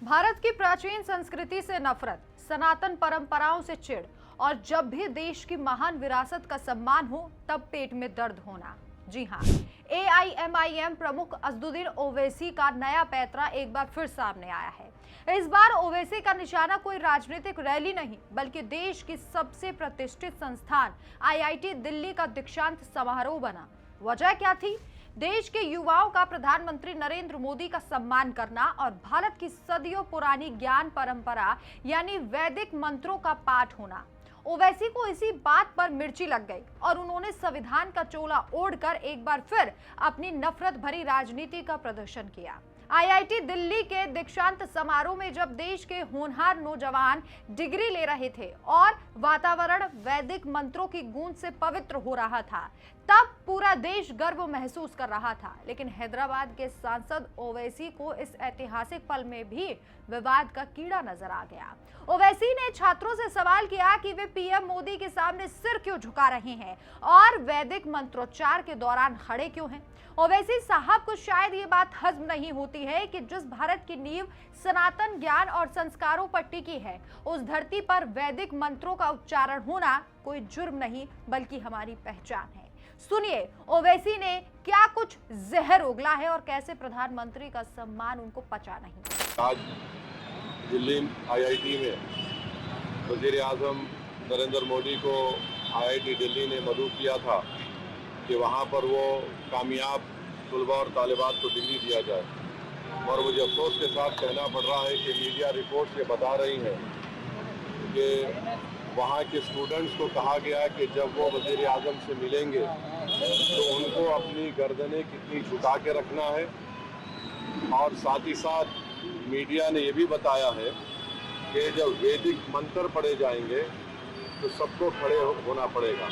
भारत की प्राचीन संस्कृति से नफरत, सनातन परंपराओं से चिढ़ और जब भी देश की महान विरासत का सम्मान हो तब पेट में दर्द होना। जी हाँ, एआईएमआईएम प्रमुख असदुद्दीन ओवैसी का नया पैंतरा एक बार फिर सामने आया है। इस बार ओवैसी का निशाना कोई राजनीतिक रैली नहीं, बल्कि देश की सबसे प्रतिष्ठित संस्थान आईआईटी दिल्ली का दीक्षांत समारोह बना। वजह क्या थी? देश के युवाओं का प्रधानमंत्री नरेंद्र मोदी का सम्मान करना और भारत की सदियों पुरानी ज्ञान परंपरा यानी वैदिक मंत्रों का पाठ होना। ओवैसी को इसी बात पर मिर्ची लग गई और उन्होंने संविधान का चोला ओढ़कर एक बार फिर अपनी नफरत भरी राजनीति का प्रदर्शन किया। आईआईटी दिल्ली के दीक्षांत समारोह में जब देश के होनहार नौजवान डिग्री ले रहे थे और वातावरण वैदिक मंत्रों की गूंज से पवित्र हो रहा था, तब पूरा देश गर्व महसूस कर रहा था। लेकिन हैदराबाद के सांसद ओवैसी को इस ऐतिहासिक पल में भी विवाद का कीड़ा नजर आ गया। ओवैसी ने छात्रों से सवाल किया कि वे पीएम मोदी के सामने सिर क्यों झुका रहे हैं और वैदिक मंत्रोच्चार के दौरान खड़े क्यों हैं। ओवैसी साहब को शायद ये बात हजम नहीं होती है कि जिस भारत की नींव सनातन ज्ञान और संस्कारों पर टिकी है, उस धरती पर वैदिक मंत्रों का उच्चारण होना कोई जुर्म नहीं बल्कि हमारी पहचान है। सुनिए, ओवैसी ने क्या कुछ जहर उगला है और कैसे प्रधानमंत्री का सम्मान उनको पचा नहीं। आज दिल्ली आईआईटी में वजीर आजम नरेंद्र मोदी को आईआईटी दिल्ली ने मदऊ किया था कि वहाँ पर वो कामयाब तलबा और तालिबात को डिग्री दिया जाए, और मुझे अफसोस के साथ कहना पड़ रहा है कि मीडिया रिपोर्ट्स ये बता रही हैं कि वहाँ के स्टूडेंट्स को कहा गया कि जब वो वज़ीर आज़म से मिलेंगे तो उनको अपनी गर्दनें कितनी झुका के रखना है, और साथ ही साथ मीडिया ने ये भी बताया है कि जब वैदिक मंत्र पढ़े जाएंगे तो सबको खड़े होना पड़ेगा।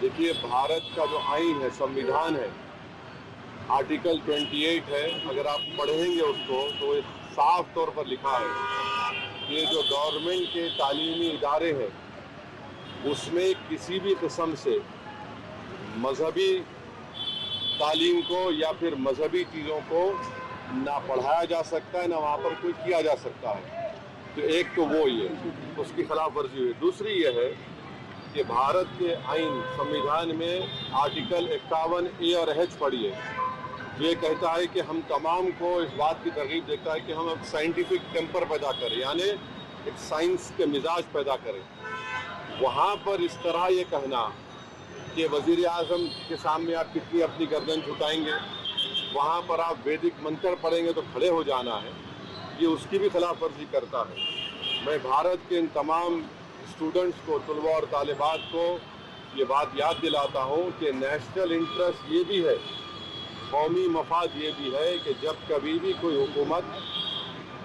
देखिए, भारत का जो आईन है, संविधान है, आर्टिकल 28 है, अगर आप पढ़ेंगे उसको तो साफ तौर पर लिखा है ये जो गवर्नमेंट के तालीमी इदारे हैं उसमें किसी भी किस्म से मजहबी तालीम को या फिर मजहबी चीज़ों को ना पढ़ाया जा सकता है, ना वहाँ पर कोई किया जा सकता है। तो एक तो वो ये उसकी खिलाफ वर्जी हुई। दूसरी ये है कि भारत के आइन संविधान में आर्टिकल 51A और H पढ़िए, ये कहता है कि हम तमाम को इस बात की तरगीब देता है कि हम एक साइंटिफिक टेम्पर पैदा करें, यानी एक साइंस के मिजाज पैदा करें। वहाँ पर इस तरह ये कहना कि वज़ीर आज़म के सामने आप कितनी अपनी गर्दन झुकाएंगे, वहाँ पर आप वैदिक मंत्र पढ़ेंगे तो खड़े हो जाना है, ये उसकी भी खिलाफ वर्जी करता है। मैं भारत के इन तमाम स्टूडेंट्स को, तलबा और तालिबात को ये बात याद दिलाता हूँ कि नेशनल इंटरेस्ट ये भी है, कौमी मफाद ये भी है कि जब कभी भी कोई हुकूमत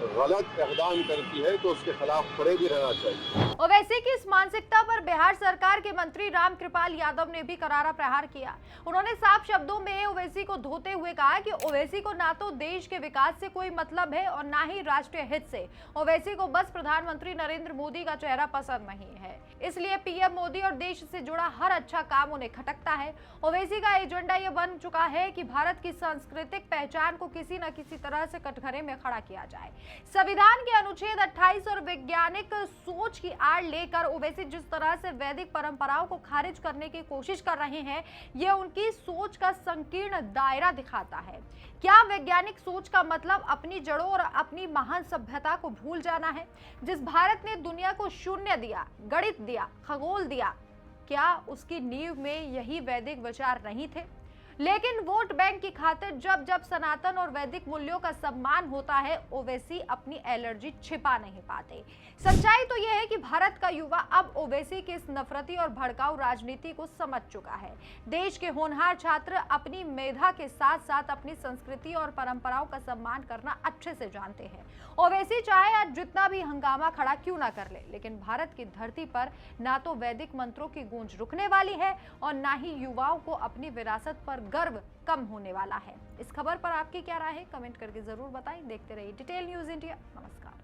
गलत इक़दाम करती है तो उसके खिलाफ खड़े भी रहना चाहिए। ओवैसी की इस मानसिकता पर बिहार सरकार के मंत्री रामकृपाल यादव ने भी करारा प्रहार किया। उन्होंने साफ शब्दों में ओवैसी को धोते हुए कहा कि ओवैसी को ना तो देश के विकास से कोई मतलब है और ना ही राष्ट्रीय हित से। ओवैसी को बस प्रधानमंत्री नरेंद्र मोदी का चेहरा पसंद नहीं है, इसलिए पीएम मोदी और देश से जुड़ा हर अच्छा काम उन्हें खटकता है। ओवैसी का एजेंडा यह बन चुका है कि भारत की सांस्कृतिक पहचान को किसी न किसी तरह से कटघरे में खड़ा किया जाए। संविधान के अनुच्छेद 28 और वैज्ञानिक सोच की आड़ लेकर ओवैसी जिस तरह से वैदिक परंपराओं को खारिज करने की कोशिश कर रहे हैं, यह उनकी सोच का संकीर्ण दायरा दिखाता है। क्या वैज्ञानिक सोच का मतलब अपनी जड़ों और अपनी महान सभ्यता को भूल जाना है? जिस भारत ने दुनिया को शून्य दिया, गणित दिया, खगोल दिया, क्या उसकी नींव में यही वैदिक विचार नहीं थे? लेकिन वोट बैंक की खातिर जब जब सनातन और वैदिक मूल्यों का सम्मान होता है, ओवैसी अपनी एलर्जी छिपा नहीं पाते। सच्चाई तो यह है कि भारत का युवा अब ओवैसी की इस नफरती और भड़काऊ राजनीति को समझ चुका है। देश के होनहार छात्र अपनी मेधा के साथ साथ अपनी संस्कृति और परंपराओं का सम्मान करना अच्छे से जानते हैं। ओवैसी चाहे आज जितना भी हंगामा खड़ा क्यों ना कर ले, लेकिन भारत की धरती पर ना तो वैदिक मंत्रों की गूंज रुकने वाली है और ना ही युवाओं को अपनी विरासत पर गर्व कम होने वाला है। इस खबर पर आपकी क्या राय है? कमेंट करके जरूर बताएं। देखते रहिए डिटेल न्यूज़ इंडिया। नमस्कार।